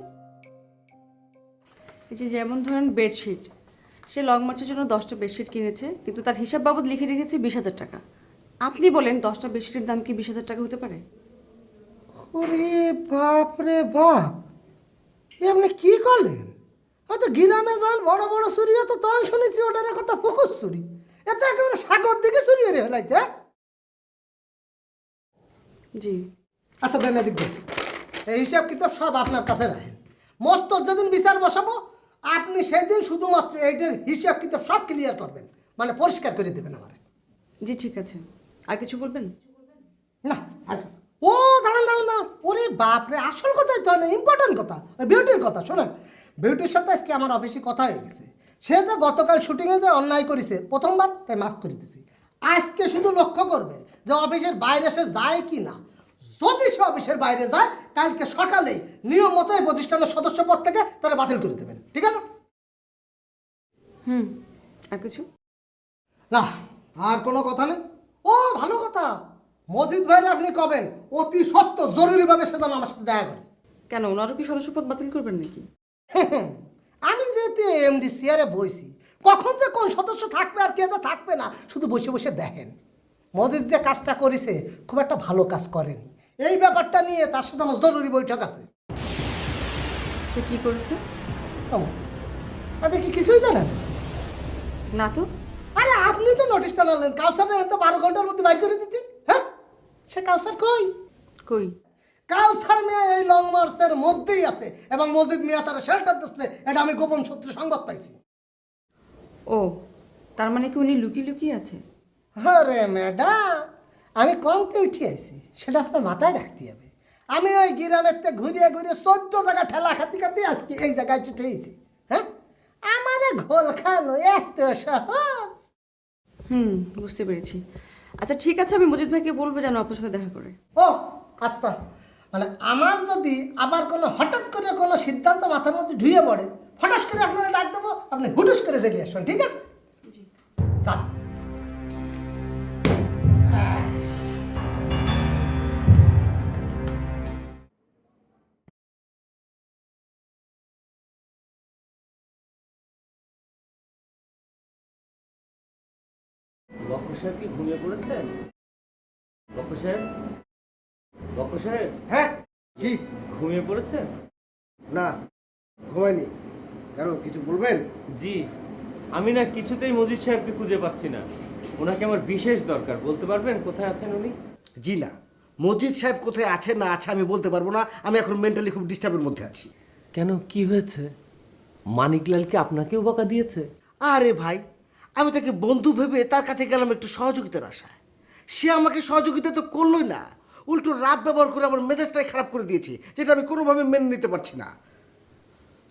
এই যে যেমন ধরেন বেডশিট, সে লং মার্চের জন্য 10টা বেডশিট কিনেছে, কিন্তু তার হিসাব বাবদ লিখে রেখেছে 20,000 টাকা। আপনি বলেন 10টা বেডশিটের দাম কি 20,000 টাকা হতে পারে? ওরে বাপ রে বাপ, এ আপনি কি করলেন? হয়তো গ্রামে যান বড় বড় চুরি তো তখন শুনেছি ওটার কথা ফোকাস চুরি, এত একেবারে সাগর দিকে চুরি রে ফেলাইছে। জি আচ্ছা দেন এদিক দেন, এই হিসাব কিতাব সব আপনার কাছে রাখেন। মস্ত যেদিন বিচার বসাবো আপনি সেই দিন শুধুমাত্র এইটার হিসাব কিতাব সব ক্লিয়ার করবেন, মানে পরিষ্কার করে দেবেন আমার। জি ঠিক আছে। আর কিছু বলবেন? না আচ্ছা। ও দাঁড়ান দাঁড়ান দাঁড়ান, ওরে বাপরে, আসল কথাই তো না, ইম্পর্টেন্ট কথা, ওই বিউটির কথা শোনেন। বিউটির সাথে আজকে আমার অফিসে কথা হয়ে গেছে। সে যে গতকাল শুটিংয়ে যে অন্যায় করেছে প্রথমবার, তাই মাফ করে দিয়েছি। আজকে শুধু লক্ষ্য করবেন যে অফিসের বাইরে সে যায় কি না। যদি সে অফিসের বাইরে যায়, কালকে সকালেই নিয়ম মতো এই প্রতিষ্ঠানের সদস্য পদ থেকে তারা বাতিল করে দেবেন, ঠিক আছে? আর কিছু না, আর কোনো কথা নেই। ও ভালো কথা, মজিদ ভাইরে আপনি কবেন অতি সত্য জরুরিভাবে সে যেন আমার সাথে দেখা করে। কেন, ওনারও কি সদস্যপদ বাতিল করবেন নাকি? আমি যেহেতু এমডি চেয়ারে বইছি, কখন যে কোন সদস্য থাকবে আর কে যে থাকবে না শুধু বসে বসে দেখেন। মজিদ যে কাজটা করেছে খুব একটা ভালো কাজ করেনি। এই ব্যাপারটা নিয়ে তার সাথে আমার জরুরি বৈঠক আছে। সে কি করেছে? আপনি কি কিছুই জানেন না তো। আরে আপনি তো নোটিশটা আনলেন, কাউসারে এত 12 ঘন্টার মধ্যে বাইর করে দিতে। হ্যাঁ, সে কাউসার কই? কই? কাউসার মিয়া এই লং মার্চের মধ্যেই আছে এবং মজিদ মিয়া তারা শেল্টার দিচ্ছে, এটা আমি গোপন সূত্রে সংবাদ পাইছি। ও, তার মানে কি উনি লুকিয়ে লুকিয়ে আছে? আরে ম্যাডাম, আমি কমতে উঠে আইছি, সেটা আপনার মাথায় রাখতে হবে। আমি ওই গ্রামের ঘুরিয়ে ঘুরিয়ে 14 জায়গা ঠেলা খাতি খাতি আজকে এই জায়গায় চিঠেছি। হ্যাঁ, আমারে ঘোল খানো এত সহজ? বুঝতে পেরেছি। আচ্ছা ঠিক আছে, আমি মজিদ ভাইকে বলবো যেন আপনার সাথে দেখা করে। ও আচ্ছা, মানে আমার যদি আবার কোনো হঠাৎ করে কোনো সিদ্ধান্ত মাথার মধ্যে ঢুয়ে পড়ে, হঠাৎ করে আপনারা ডাক দেবো, আপনি হুটুস করে চলে আসবেন, ঠিক আছে? যান। বক্কর সাহেব কি ঘুমিয়ে পড়েছেন? বক্কর সাহেব, বক্কর সাহেব, হ্যাঁ কি ঘুমিয়ে পড়েছেন? না ঘুমায়নি, কেন কিছু বলবেন? জি, আমি না কিছুতেই মজিদ সাহেবকে খুঁজে পাচ্ছি না। ওনাকে আমার বিশেষ দরকার, বলতে পারবেন কোথায় আছেন উনি? জি না, মজিদ সাহেব কোথায় আছে না আছে আমি বলতে পারবো না। আমি এখন মেন্টালি খুব ডিস্টার্বের মধ্যে আছি। কেন, কি হয়েছে? মানিকলালকে আপনাকেও বকা দিয়েছে? আরে ভাই, আমি তাকে বন্ধু ভেবে তার কাছে গেলাম একটু সহযোগিতার আশায়। সে আমাকে সহযোগিতা তো করলোই না, উল্টো রাত ব্যবহার করে আমার মেজাজটাই খারাপ করে দিয়েছে, যেটা আমি কোনোভাবে মেনে নিতে পারছি না।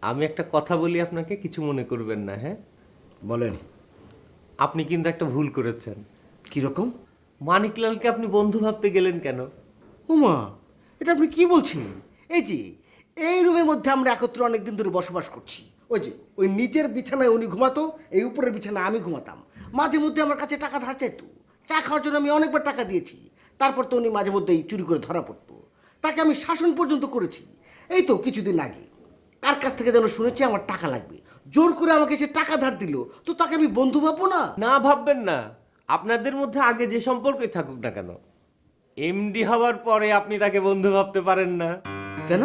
আমি একটা কথা বলি আপনাকে, কিছু মনে করবেন না। হ্যাঁ বলেন। আপনি কিন্তু একটা ভুল করেছেন। কিরকম? মানিকলালকে আপনি বন্ধু ভাবতে গেলেন কেন? উমা, এটা আপনি কি বলছেন? এই যে এই রুমের মধ্যে আমরা একত্রে অনেকদিন ধরে বসবাস করছি। ওই যে ওই নিচের বিছানায় উনি ঘুমাতো, এই উপরের বিছানায় আমি ঘুমাতাম। মাঝে মধ্যে আমার কাছে টাকা ধার চাইতো, চা খাওয়ার জন্য আমি অনেকবার টাকা দিয়েছি। তারপর তো উনি মাঝে মধ্যেই চুরি করে ধরা পড়তো, তাকে আমি শাসন পর্যন্ত করেছি। এই তো কিছুদিন আগে কার কাছ থেকে যেন শুনেছি আমার টাকা লাগবে, জোর করে আমাকে সে টাকা ধার দিল, তো তাকে আমি বন্ধু ভাববো না? না, ভাববেন না। আপনাদের মধ্যে আগে যে সম্পর্কই থাকুক না কেন, এমডি হওয়ার পরে আপনি তাকে বন্ধু ভাবতে পারেন না। কেন?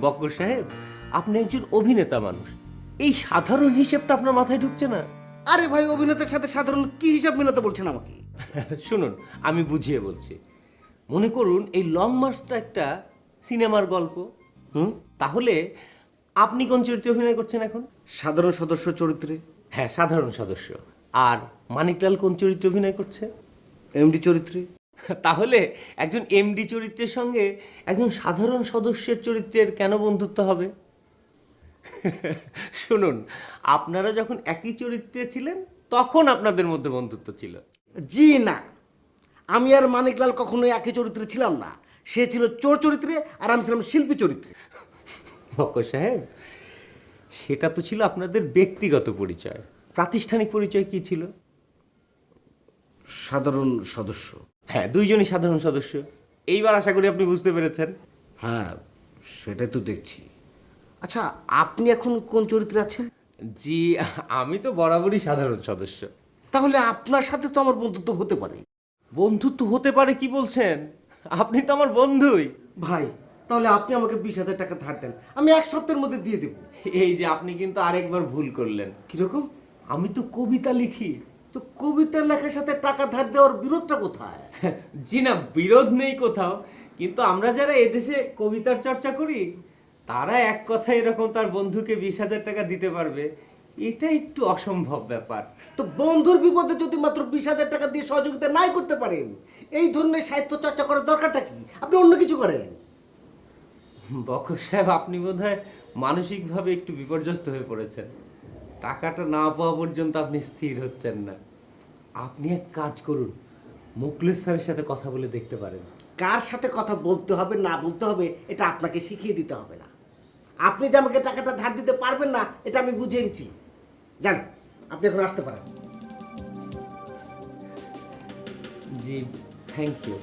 বক্কর সাহেব, আপনি একজন অভিনেতা মানুষ, এই সাধারণ হিসেবটা আপনার মাথায় ঢুকছে না। আরে ভাই, অভিনেতার সাথে সাধারণ কি হিসাব মেলাতে বলছেন আমাকে? শুনুন, আমি বুঝিয়ে বলছি। মনে করুন এই লং মার্চটা একটা সিনেমার গল্প। তাহলে আপনি কোন চরিত্রে অভিনয় করছেন এখন? সাধারণ সদস্য চরিত্রে। হ্যাঁ, সাধারণ সদস্য। আর মানিকলাল কোন চরিত্রে অভিনয় করছে? এমডি চরিত্রে। তাহলে একজন এমডি চরিত্রের সঙ্গে একজন সাধারণ সদস্যের চরিত্রের কেন বন্ধুত্ব হবে? শুনুন, আপনারা যখন একই চরিত্রে ছিলেন তখন আপনাদের মধ্যে বন্ধুত্ব ছিল। জি না, আমি আর মানিকলাল কখনোই একই চরিত্রে ছিলাম না। সে ছিল চোর চরিত্রে আর আমি ছিলাম শিল্পী চরিত্রে। বক্কর সাহেব, সেটা তো ছিল আপনাদের ব্যক্তিগত পরিচয়। প্রাতিষ্ঠানিক পরিচয় কি ছিল? সাধারণ সদস্য। হ্যাঁ, দুইজনই সাধারণ সদস্য। এইবার আশা করি আপনি বুঝতে পেরেছেন। হ্যাঁ, সেটাই তো দেখছি। আচ্ছা, আপনি এখন কোন চরিত্রে আছেন? জি, আমি তো বরাবরই সাধারণ সদস্য। তাহলে আপনার সাথে তো আমার বন্ধুত্ব হতে পারে। বন্ধুত্ব হতে পারে কি বলছেন? আপনি তো আমার বন্ধুই। ভাই, তাহলে আপনি আমাকে 20,000 টাকা ধার দেন, আমি 1 সপ্তাহের মধ্যে দিয়ে দেবো। এই যে আপনি কিন্তু আরেকবার ভুল করলেন। কিরকম? আমি তো কবিতা লিখি। তো কবিতার লেখার সাথে টাকা ধার দেওয়ার বিরোধটা কোথায়? জি না, বিরোধ নেই কোথাও, কিন্তু আমরা যারা এদেশে কবিতার চর্চা করি তারা এক কথায় এরকম তার বন্ধুকে 20,000 টাকা দিতে পারবে, এটা একটু অসম্ভব ব্যাপার। তো বন্ধুর বিপদে যদি মাত্র 20,000 টাকা দিয়ে সহযোগিতা নাই করতে পারেন, এই ধরনের সাহিত্য চর্চা করার দরকারটা কি? আপনি অন্য কিছু করেন। বক্কর সাহেব, আপনি বোধহয় মানসিকভাবে একটু বিপর্যস্ত হয়ে পড়েছেন। টাকাটা না পাওয়া পর্যন্ত আপনি স্থির হচ্ছেন না। আপনি এক কাজ করুন, মুখলেস স্যারের সাথে কথা বলে দেখতে পারেন। কার সাথে কথা বলতে হবে না বলতে হবে এটা আপনাকে শিখিয়ে দিতে হবে না। আপনি যে আমাকে টাকাটা ধার দিতে পারবেন না এটা আমি বুঝে গেছি। যান, আপনি এখন আসতে পারেন। জি, থ্যাংক ইউ।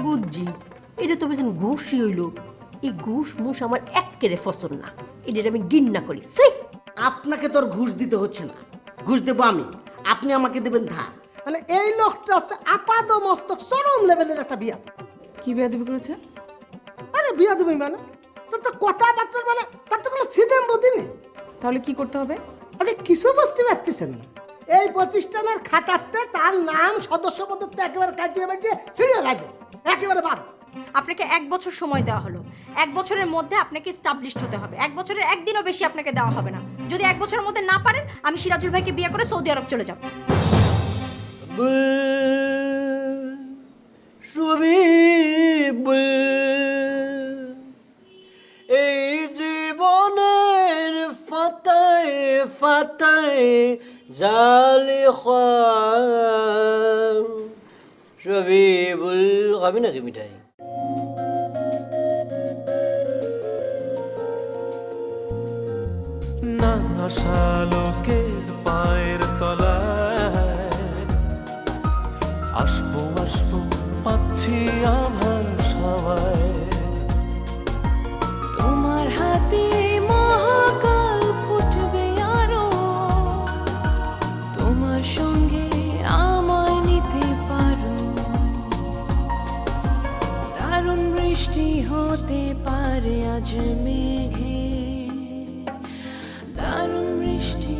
বুঝছি, এটা তো বেশ ঘুষই হইল। এই ঘুষ মুষ আমার একেবারে পছন্দ না, এটা আমি ঘৃণা করি। আপনাকে তো আর ঘুষ দিতে হচ্ছে না, ঘুষ দেবো আমি, আপনি আমাকে দেবেন ধার। তাহলে এই লোকটা হচ্ছে আপাদ মস্তক চরম লেভেলের একটা বিয়া। কি বেয়াদবি করেছে? আরে বিয়া দেবে মানে তোর তো কথাবার্তার মানে তার তো কোনো সিদেম বুদ্ধি নেই। তাহলে কি করতে হবে? আরে কিছু বুঝতে পারতেছেন না, এই প্রতিষ্ঠানের খাতাতে তার নাম সদস্য পদত্ব একেবারে কাটিয়ে বাটিয়ে ছিঁড়ে লাগে, একেবারে বাদ। আপনাকে 1 বছর সময় দেওয়া হলো। 1 বছরের মধ্যে আপনাকে স্টাবলিশড হতে হবে। 1 বছরের একদিনও বেশি আপনাকে দেওয়া হবে না। যদি 1 বছরের মধ্যে না পারেন, আমি সিরাজুল ভাইকে বিয়ে করে সৌদি আরব চলে যাব। এই জীবনের ফাতায় ফাতায় জালি খাম সবিবুল খাবি নাকি মিঠাই? না আশা লোকের পায়ের তলায় আসবো আসবো পাচ্ছি আভার সবাই। বৃষ্টি হতে পারে আজ মেঘে, দারুণ বৃষ্টি